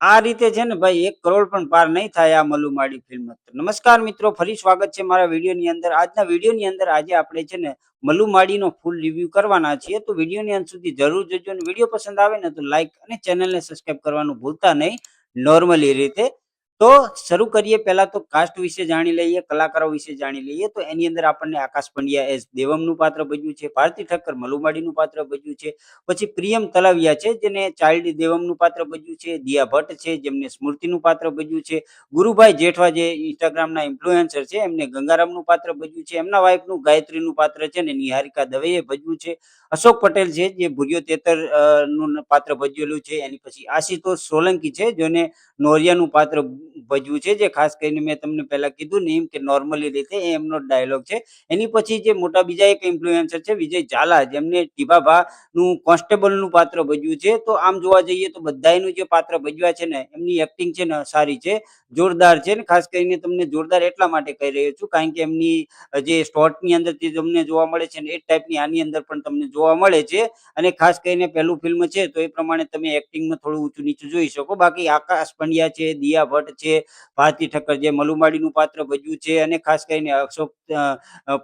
આ રીતે છે ને ભાઈ 1 કરોડ પણ પાર નહીં થાય આ મલુમાડી ફિલ્મ. નમસ્કાર મિત્રો, ફરી સ્વાગત છે મારા વિડીયોની અંદર. આજના વિડીયોની અંદર આજે આપણે છે ને મલુમાડીનો ફૂલ રિવ્યુ કરવાના છીએ. તો વિડીયોની અંત સુધી જરૂર જોજો અને વિડીયો પસંદ આવે ને તો લાઈક અને ચેનલને સબસ્ક્રાઇબ કરવાનું ભૂલતા નહીં નોર્મલી રીતે. તો શરૂ કરીએ. પહેલા તો કાસ્ટ વિશે જાણી લઈએ, કલાકારો વિશે જાણી લઈએ. તો એની અંદર આપણને આકાશ પંડ્યા એઝ દેવમનું પાત્ર ભજવ્યું છે, ભારતી ઠક્કર મલુમાડીનું પાત્ર ભજવ્યું છે, પછી પ્રિયમ તલાવિયા છે જેને ચાઇલ્ડ દેવમનું પાત્ર ભજવ્યું છે, દિયા ભટ્ટ છે જેમને સ્મૃતિનું પાત્ર ભજવ્યું છે, ગુરુભાઈ જેઠવા જે ઇન્સ્ટાગ્રામના ઇન્ફ્લુએન્સર છે એમને ગંગારામનું પાત્ર ભજવ્યું છે, એમના વાઇફનું ગાયત્રીનું પાત્ર છે ને નિહારિકા દવેએ ભજવ્યું છે, અશોક પટેલ છે જે ભૂર્યો તેતર નું પાત્ર ભજવેલું છે. એની પછી આશિતોષ સોલંકી છે જેને નોરિયાનું પાત્ર ભજવ્યું છે, જે ખાસ કરીને મેં તમને પહેલા કીધું ને એમ કે નોર્મલી રીતે એ એમનો ડાયલોગ છે. એની પછી જે મોટા બીજા એક ઇન્ફ્લુએન્સર છે વિજય ઝાલા જેમને ટીબાભા નું કોન્સ્ટેબલનું પાત્ર ભજવ્યું છે. તો આમ જોવા જઈએ તો બધાયનું જે પાત્ર ભજવ્યા છે ને એમની એક્ટિંગ છે ને સારી છે, જોરદાર છે ને ખાસ કરીને તમને જોરદાર એટલા માટે કહી રહ્યો છું કારણ કે એમની જે સ્ટોર્ટની અંદર જે તમને જોવા મળે છે ને એ ટાઈપની આની અંદર પણ તમને જોવા મળે છે. અને ખાસ કરીને પહેલું ફિલ્મ છે તો એ પ્રમાણે તમે એક્ટિંગમાં થોડું ઊંચું નીચું જોઈ શકો. બાકી આકાશ પંડ્યા છે, દિયા ભટ્ટ છે, ભારતી ઠક્કર જે મલુમાડીનું પાત્ર ભજવ્યું છે, અને ખાસ કરીને અશોક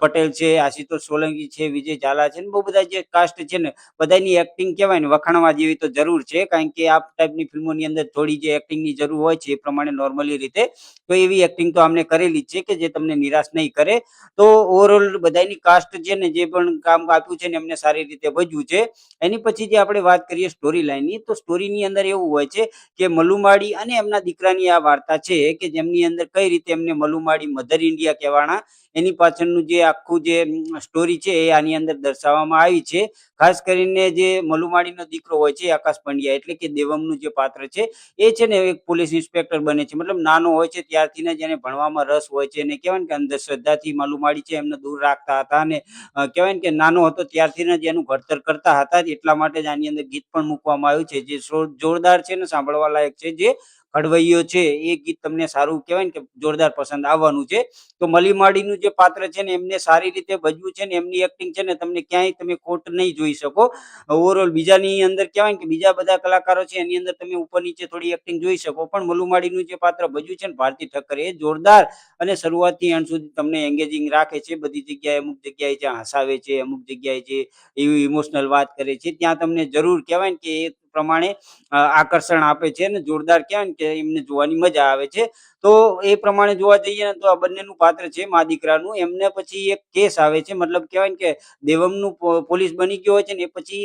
પટેલ છે, આશિતોષ સોલંકી છે, વિજય ઝાલા છે ને બહુ બધા જે કાસ્ટ છે ને બધાની એક્ટિંગ કહેવાય ને વખાણવા જેવી તો જરૂર છે કારણ કે આ ટાઈપની ફિલ્મોની અંદર થોડી જે એક્ટિંગની જરૂર હોય છે એ પ્રમાણે નોર્મલી રીતે તો એવી એક્ટિંગ તો આમને કરેલી જ છે કે જે તમને નિરાશ નહીં કરે. તો ઓવરઓલ બધાની કાસ્ટ છે ને જે પણ કામ આપ્યું છે ને એમને સારી રીતે ભજવ્યું છે. એની પછી જે આપણે વાત કરીએ સ્ટોરી લાઈનની, તો સ્ટોરીની અંદર એવું હોય છે કે મલુમાડી અને એમના દીકરાની આ વાર્તા છે કે જેમની અંદર કઈ રીતે એમને મલુમાડી મધર ઇન્ડિયા કહેવાના એની પાછળનું જે આખું જે સ્ટોરી છે એ આની અંદર દર્શાવવામાં આવી છે. ખાસ કરીને જે મલુમાડીનો દીકરો હોય છે આકાશ પંડ્યા એટલે કે દેવમનું જે પાત્ર છે એ છે ને એક પોલીસ ઇન્સ્પેક્ટર બને છે. મતલબ નાનો હોય છે ત્યારથી ને જેને ભણવામાં રસ હોય છે અને કહેવાય ને કે અંધશ્રદ્ધાથી મલુમાડી છે એમને દૂર રાખતા હતા અને કહેવાય ને કે નાનો હતો ત્યારથી જ એનું ઘડતર કરતા હતા એટલા માટે જ આની અંદર ગીત પણ મૂકવામાં આવ્યું છે જે જોરદાર છે ને સાંભળવા લાયક છે. જે ઘડવૈયો છે એ ગીત તમને સારું કહેવાય ને કે જોરદાર પસંદ આવવાનું છે. તો મલીમાડીનું જે પાત્ર છે ને એમને સારી રીતે ભજવ્યું છે ને એમની એક્ટિંગ છે ને તમને ક્યાંય તમે ખોટ નહીં જોઈ શકો. ઓવરઓલ બીજાની અંદર કહેવાય ને કે બીજા બધા કલાકારો છે એની અંદર તમે ઉપર નીચે થોડી એક્ટિંગ જોઈ શકો પણ મલુમાડીનું જે પાત્ર ભજવ્યું છે ને ભારતી ઠક્કર એ જોરદાર અને શરૂઆતથી અંત સુધી તમને એંગેજિંગ રાખે છે. બધી જગ્યાએ અમુક જગ્યાએ જ્યાં હસાવે છે, અમુક જગ્યાએ જે એવી ઇમોશનલ વાત કરે છે ત્યાં તમને જરૂર કહેવાય ને કે એ પ્રમાણે આકર્ષણ આપે છે અને જોરદાર કહેવાય ને કે એમને જોવાની મજા આવે છે. તો એ પ્રમાણે જોવા જઈએ ને તો આ બંનેનું પાત્ર છે મા દીકરાનું. એમને પછી એક કેસ આવે છે, મતલબ કહેવાય ને કે દેવમનું પોલીસ બની ગયો હોય છે ને એ પછી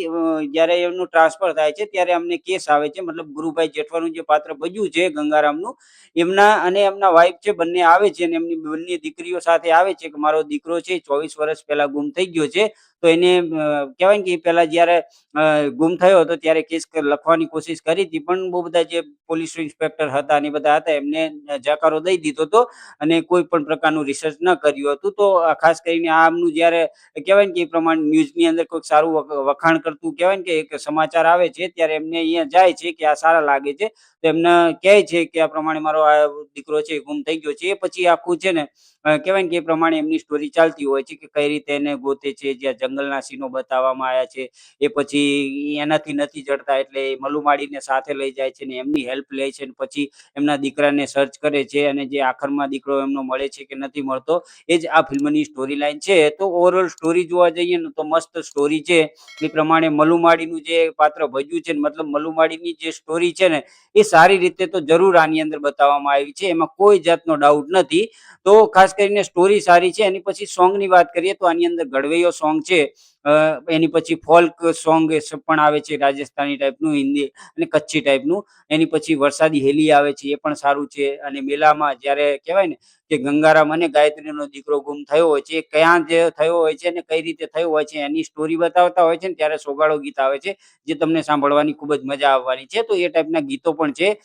જ્યારે એમનું ટ્રાન્સફર થાય છે ત્યારે અમને કેસ આવે છે. મતલબ ગુરુભાઈ જેઠવાનું જે પાત્ર ભજ્યું છે ગંગારામનું, એમના અને એમના વાઈફ છે બંને આવે છે અને એમની બંને દીકરીઓ સાથે આવે છે કે મારો દીકરો છે 24 વર્ષ પહેલા ગુમ થઈ ગયો છે. તો એને કહેવાય ને કે પહેલા જ્યારે ગુમ થયો હતો ત્યારે કેસ લખવાની કોશિશ કરી હતી પણ બહુ બધા જે પોલીસ ઇન્સ્પેક્ટર હતા અને બધા હતા એમને જાકારો દઈ દીધો હતો અને કોઈ પણ પ્રકારનું રિસર્ચ ન કર્યું હતું. તો ખાસ કરીને આમનું જ્યારે કહેવાય ને કે એ પ્રમાણે ન્યૂઝની અંદર કોઈક સારું વખાણ કરતું કહેવાય ને કે એક સમાચાર આવે છે ત્યારે એમને અહીંયા જાય છે કે આ સારા લાગે છે તો એમને કહે છે કે આ પ્રમાણે મારો આ દીકરો છે ગુમ થઈ ગયો છે. એ પછી આખું છે ને કહેવાય ને કે એ પ્રમાણે એમની સ્ટોરી ચાલતી હોય છે કે કઈ રીતે એને ગોતે છે, જ્યાં જંગલના સીનો બતાવવામાં આવ્યા છે. એ પછી એનાથી નથી જડતા એટલે એ મલુમાડીને સાથે લઈ જાય છે ને એમની હેલ્પ લે છે ને પછી એમના દીકરાને સર્ચ કરે છે અને જે આખરમાં દીકરો એમનો મળે છે કે નથી મળતો એ જ આ ફિલ્મની સ્ટોરી લાઈન છે. તો ઓવરઓલ સ્ટોરી જોવા જઈએ ને તો મસ્ત સ્ટોરી છે. એ પ્રમાણે મલુમાડીનું જે પાત્ર ભજ્યું છે મતલબ મલુમાડીની જે સ્ટોરી છે ને એ સારી રીતે તો જરૂર આની અંદર બતાવવામાં આવી છે, એમાં કોઈ જાતનો ડાઉટ નથી. તો ખાસ કરીને સ્ટોરી સારી છે. એની પછી સોંગની વાત કરીએ તો આની અંદર ઘડવૈયો સોંગ છે, એની પછી ફોલ્ક સોંગ પણ આવે છે રાજસ્થાની ટાઈપનું, હિન્દી અને કચ્છી ટાઈપનું. એની પછી વરસાદી હેલી આવે છે એ પણ સારું છે. અને મેલામાં જ્યારે કહેવાય ને કે ગંગારામ અને ગાયત્રીનો દીકરો ગુમ થયો હોય છે, એ ક્યાં જે થયો હોય છે અને કઈ રીતે થયો હોય છે એની સ્ટોરી બતાવતા હોય છે ને ત્યારે સોગાળો ગીત આવે છે જે તમને સાંભળવાની ખૂબ જ મજા આવવાની છે. તો એ ટાઈપના ગીતો પણ છે.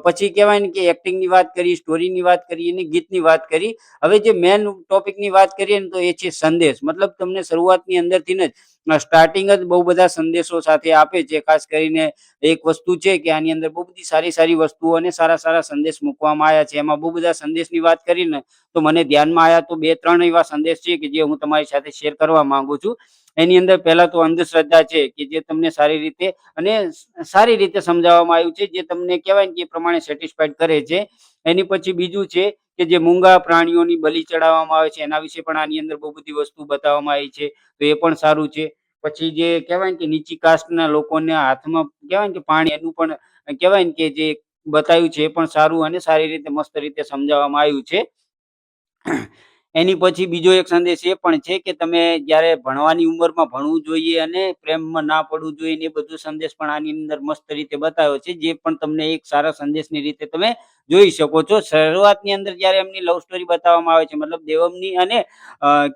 પછી કહેવાય ને કે એક્ટિંગની વાત કરી, સ્ટોરીની વાત કરી અને ગીતની વાત કરી. હવે જે મેન ટોપિકની વાત કરીએ ને તો એ છે સંદેશ. મતલબ તમને શરૂઆતની અંદરથી જ સ્ટાર્ટિંગ જ બહુ બધા સંદેશો સાથે આપે છે. ખાસ કરીને એક વસ્તુ છે કે આની અંદર બહુ બધી સારી સારી વસ્તુઓ અને સારા સારા સંદેશ મૂકવામાં આવ્યા છે. એમાં બહુ બધા સંદેશની વાત કરીને તો મને ધ્યાનમાં આવ્યા તો 2-3 એવા સંદેશ છે કે જે હું તમારી સાથે શેર કરવા માંગુ છું. એની અંદર પહેલા તો અંધશ્રદ્ધા છે કે જે તમને સારી રીતે અને સારી રીતે સમજાવવામાં આવ્યું છે, જે તમને કહેવાય ને કે એ પ્રમાણે સેટિસ્ફાઈડ કરે છે. એની પછી બીજું છે કે જે મૂંગા પ્રાણીઓની બલિ ચડાવવામાં આવે છે એના વિશે પણ આની અંદર બહુ બધી વસ્તુ બતાવવામાં આવી છે, તો એ પણ સારું છે. પછી જે કહેવાય ને કે નીચી કાસ્ટના લોકોના હાથમાં કહેવાય ને કે પાણી એનું પણ કહેવાય ને કે જે બતાવ્યું છે એ પણ સારું અને સારી રીતે મસ્ત રીતે સમજાવવામાં આવ્યું છે. એની પછી બીજો એક સંદેશ એ પણ છે કે તમે જ્યારે ભણવાની ઉંમરમાં ભણવું જોઈએ અને પ્રેમમાં ના પડવું જોઈએ ને એ બધું સંદેશ પણ આની અંદર મસ્ત રીતે બતાવ્યો છે, જે પણ તમને એક સારા સંદેશની રીતે તમે જોઈ શકો છો. શરૂઆતની અંદર જ્યારે એમની લવ સ્ટોરી બતાવવામાં આવે છે, મતલબ દેવમની અને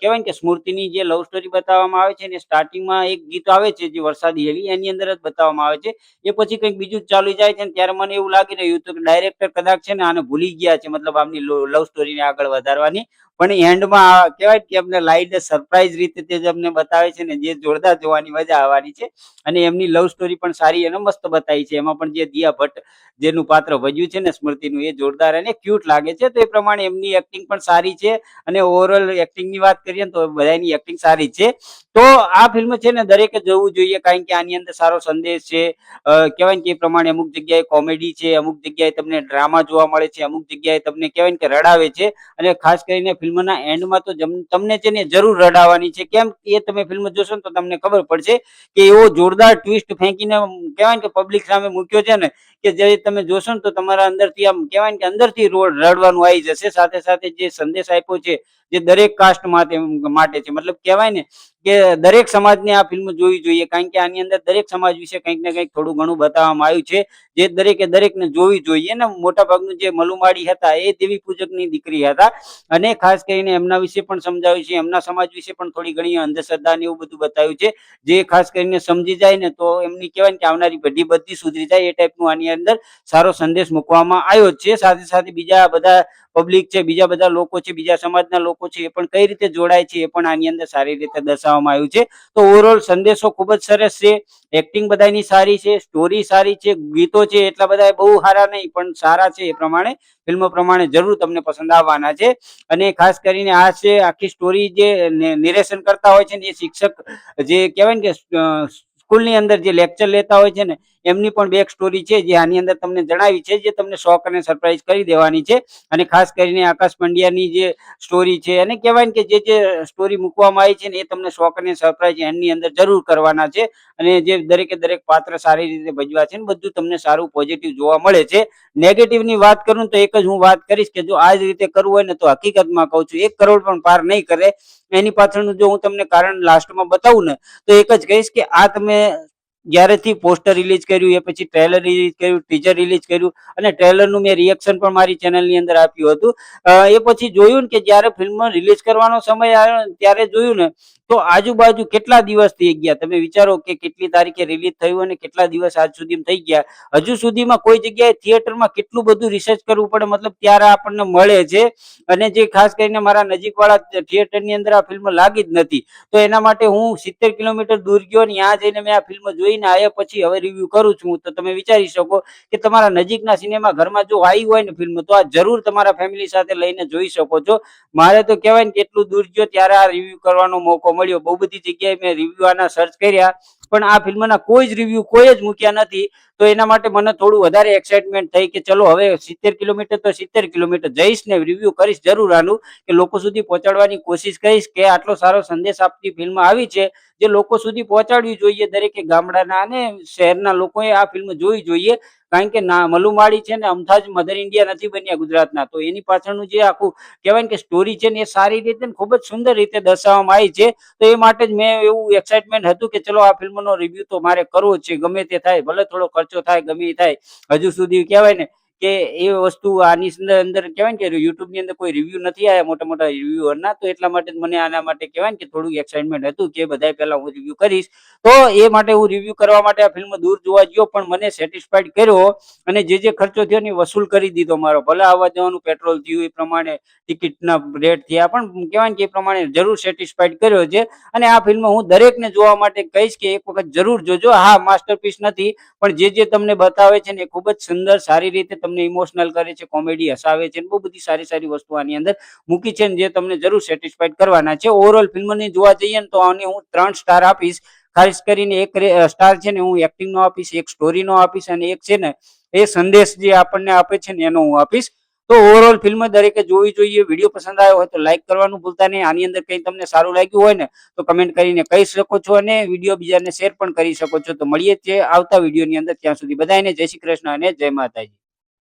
કહેવાય ને કે સ્મૃતિની જે લવ સ્ટોરી બતાવવામાં આવે છે ને સ્ટાર્ટિંગમાં એક ગીત આવે છે જે વરસાદી હેલી એની અંદર જ બતાવવામાં આવે છે. એ પછી કંઈક બીજું જ ચાલી જાય છે ને ત્યારે મને એવું લાગી રહ્યું હતું કે ડાયરેક્ટર કદાચ છે ને આને ભૂલી ગયા છે, મતલબ આમની લવ સ્ટોરીને આગળ વધારવાની. પણ એન્ડમાં કહેવાય કે અમને લાઈને સરપ્રાઈઝ રીતે તે જ અમને બતાવે છે ને જે જોરદાર જોવાની મજા આવવાની છે. અને એમની લવ સ્ટોરી પણ સારી અને મસ્ત બતાવી છે. એમાં પણ જે દિયા ભટ્ટ જેનું પાત્ર ભજ્યું છે ને સ્મૃતિનું એ જોરદાર અને ક્યુટ લાગે છે. તો એ પ્રમાણે એમની એક્ટિંગ પણ સારી છે અને ઓવરઓલ એક્ટિંગની વાત કરીએ ને તો બધાની એક્ટિંગ સારી છે. તો આ ફિલ્મ છે ને દરેકે જોવું જોઈએ, કારણ કે આની અંદર સારો સંદેશ છે. કહેવાય ને કે એ પ્રમાણે અમુક જગ્યાએ કોમેડી છે, અમુક જગ્યાએ તમને ડ્રામા જોવા મળે છે, અમુક જગ્યાએ તમને કહેવાય ને કે રડાવે છે. અને ખાસ કરીને ફિલ્મના એન્ડમાં તો તમને છે ને જરૂર રડાવવાની છે. કેમ એ તમે ફિલ્મ જોશો ને તો તમને ખબર પડશે કે એવો જોરદાર ટ્વિસ્ટ ફેંકીને કહેવાય ને કે પબ્લિક સામે મૂક્યો છે ને કે જે તમે જોશો ને તો તમારા અંદરથી આમ કહેવાય ને કે અંદરથી રડવાનું આવી જશે. સાથે સાથે જે સંદેશ આપ્યો છે જે દરેક કાસ્ટ માટે છે, મતલબ કહેવાય ને કે દરેક સમાજને આ ફિલ્મ જોવી જોઈએ, કારણ કે આની અંદર દરેક સમાજ વિશે કંઈક ને કંઈક થોડું ઘણું બતાવવામાં આવ્યું છે, જે દરેકને જોવી જોઈએ. ને મોટા ભાગનું જે મલુમાડી હતા એ દેવી પૂજકની દીકરી હતા અને ખાસ કરીને એમના વિશે પણ સમજાવ્યું છે, એમના સમાજ વિશે પણ થોડી ઘણી અંધશ્રદ્ધા ને એવું બધું બતાવ્યું છે, જે ખાસ કરીને સમજી જાય ને તો એમની કહેવાય ને કે આવનારી પેઢી બધી સુધરી જાય એ ટાઈપનું આની અંદર સારો સંદેશ મૂકવામાં આવ્યો છે. સાથે સાથે બીજા બધા પબ્લિક છે, બીજા બધા લોકો છે, બીજા સમાજના લોકો છે, એ પણ કઈ રીતે જોડાય છે એ પણ આની અંદર સારી રીતે દર્શાવવામાં આવ્યું છે. તો ઓવરઓલ સંદેશો ખૂબ જ સરસ છે, એક્ટિંગ બધાની સારી છે, સ્ટોરી સારી છે, ગીતો છે એટલા બધા બહુ સારા નહીં પણ સારા છે. એ પ્રમાણે ફિલ્મ પ્રમાણે જરૂર તમને પસંદ આવવાના છે. અને ખાસ કરીને આ છે આખી સ્ટોરી જે નિરેશન કરતા હોય છે ને એ શિક્ષક જે કહેવાય ને કે સ્કૂલની અંદર જે લેક્ચર લેતા હોય છે ને એમની પણ બેક સ્ટોરી છે, જે આની અંદર તમને જણાવી છે, જે તમને શોક અને સરપ્રાઈઝ કરી દેવાની છે. અને ખાસ કરીને આકાશ પંડ્યાની જે સ્ટોરી છે અને કહેવાય ને કે જે સ્ટોરી મૂકવામાં આવી છે ને એ તમને શોક અને સરપ્રાઈઝ એની અંદર જરૂર કરવાના છે. અને જે દરેકે દરેક પાત્ર સારી રીતે ભજવા છે ને બધું તમને સારું પોઝિટિવ જોવા મળે છે. નેગેટિવની વાત કરું તો એક જ હું વાત કરીશ કે જો આ જ રીતે કરવું હોય ને તો હકીકતમાં કહું છું 1 કરોડ પણ પાર નહીં કરે. એની પાછળનું જો હું તમને કારણ લાસ્ટમાં બતાવું ને તો એક જ કહીશ કે આ તમે જ્યારેથી પોસ્ટર રિલીઝ કર્યું, એ પછી ટ્રેલર રિલીઝ કર્યું, ટીઝર રિલીઝ કર્યું અને ટ્રેલરનું મેં રિએક્શન પણ મારી ચેનલની અંદર આપ્યું હતું. એ પછી જોયું ને કે જ્યારે ફિલ્મ રિલીઝ કરવાનો સમય આવ્યો ને ત્યારે જોયું ને તો આજુબાજુ કેટલા દિવસ થઈ ગયા. તમે વિચારો કે કેટલી તારીખે રિલીઝ થયું અને કેટલા દિવસ આજ સુધી થઈ ગયા. હજુ સુધીમાં કોઈ જગ્યાએ થિયેટરમાં કેટલું બધું રિસર્ચ કરવું પડે, મતલબ ત્યારે આપણને મળે છે. અને જે ખાસ કરીને મારા નજીકવાળા થિયેટરની અંદર આ ફિલ્મ લાગી જ નથી, તો એના માટે હું 70 કિલોમીટર દૂર ગયો ને ત્યાં જઈને મેં આ ફિલ્મ જોઈને આવ્યા પછી હવે રિવ્યુ કરું છું. તો તમે વિચારી શકો કે તમારા નજીકના સિનેમા ઘરમાં જો આવી હોય ને ફિલ્મ તો આ જરૂર તમારા ફેમિલી સાથે લઈને જોઈ શકો છો. મારે તો કહેવાય ને કેટલું દૂર ગયો ત્યારે આ રિવ્યુ કરવાનો મોકો મળ્યો. બહુ બધી જગ્યાએ મેં રિવ્યુ આના સર્ચ કર્યા પણ આ ફિલ્મના કોઈ જ રિવ્યુ કોઈ જ મૂક્યા નથી. તો એના માટે મને થોડું વધારે એક્સાઇટમેન્ટ થઈ કે ચલો હવે 70 કિલોમીટર તો 70 કિલોમીટર જઈશ ને રિવ્યુ કરીશ જરૂર આનું, કે લોકો સુધી પહોંચાડવાની કોશિશ કરીશ કે આટલો સારો સંદેશ આપતી ફિલ્મ આવી છે જે લોકો સુધી પહોંચાડવી જોઈએ. દરેકે ગામડાના અને શહેરના લોકોએ આ ફિલ્મ જોવી જોઈએ, કારણ કે મલુમાડી છે ને અમથા જ મધર ઇન્ડિયા નથી બન્યા ગુજરાતના. તો એની પાછળનું જે આખું કહેવાય ને કે સ્ટોરી છે ને એ સારી રીતે ખૂબ જ સુંદર રીતે દર્શાવવામાં આવી છે. તો એ માટે જ મેં એવું એક્સાઇટમેન્ટ હતું કે ચલો આ ફિલ્મનો રિવ્યુ તો મારે કરવો જ છે, ગમે તે થાય, ભલે થોડો ખર્ચો થાય, ગમે તે થાય. હજુ સુધી કહેવાય ને કે એ વસ્તુ આની અંદર કહેવાય ને કે YouTube ની અંદર કોઈ રિવ્યુ નથી આવ્યા મોટા-મોટા રિવ્યુઅરના, તો એટલા માટે જ મને આના માટે કહેવાય ને કે થોડું એક્સાઇટમેન્ટ હતું કે બધાય પહેલા હું રિવ્યુ કરીશ. તો એ માટે હું રિવ્યુ કરવા માટે આ ફિલ્મ દૂર જોવા ગયો, પણ મને સેટિસ્ફાઈડ કર્યો અને જે ખર્ચો થયો ને એ વસૂલ કરી દીધો મારો. ભલે આવવા જવાનું પેટ્રોલ થયું, એ પ્રમાણે ટિકિટના રેટ થયા, પણ કહેવાય ને કે એ પ્રમાણે જરૂર સેટિસ્ફાઈડ કર્યો છે. અને આ ફિલ્મ હું દરેકને જોવા માટે કહીશ કે એક વખત જરૂર જોજો. હા, માસ્ટરપીસ નથી, પણ જે તમને બતાવે છે ને એ ખૂબ જ સુંદર સારી રીતે તમને ઇમોશનલ કરે છે, કોમેડી હસાવે છે, બહુ બધી સારી સારી વસ્તુ આની અંદર મૂકી છે, ને જે તમને જરૂર સેટિસ્ફાઈડ કરવાના છે. ઓવરઓલ ફિલ્મને જોવા જઈએ ને તો આને હું 3 સ્ટાર આપીશ. ખાસ કરીને એક સ્ટાર છે ને હું એક્ટિંગનો આપીશ, એક સ્ટોરીનો આપીશ, અને એક છે ને એ સંદેશ જે આપણને આપે છે ને એનો હું આપીશ. તો ઓવરઓલ ફિલ્મ દરેકે જોવી જોઈએ. વિડીયો પસંદ આવ્યો હોય તો લાઈક કરવાનું ભૂલતા નહીં. આની અંદર કંઈ તમને સારું લાગ્યું હોય ને તો કમેન્ટ કરીને કહી શકો છો, અને વિડીયો બીજાને શેર પણ કરી શકો છો. તો મળીએ છીએ આવતા વિડીયોની અંદર. ત્યાં સુધી બધાને જય શ્રી કૃષ્ણ અને જય માતાજી.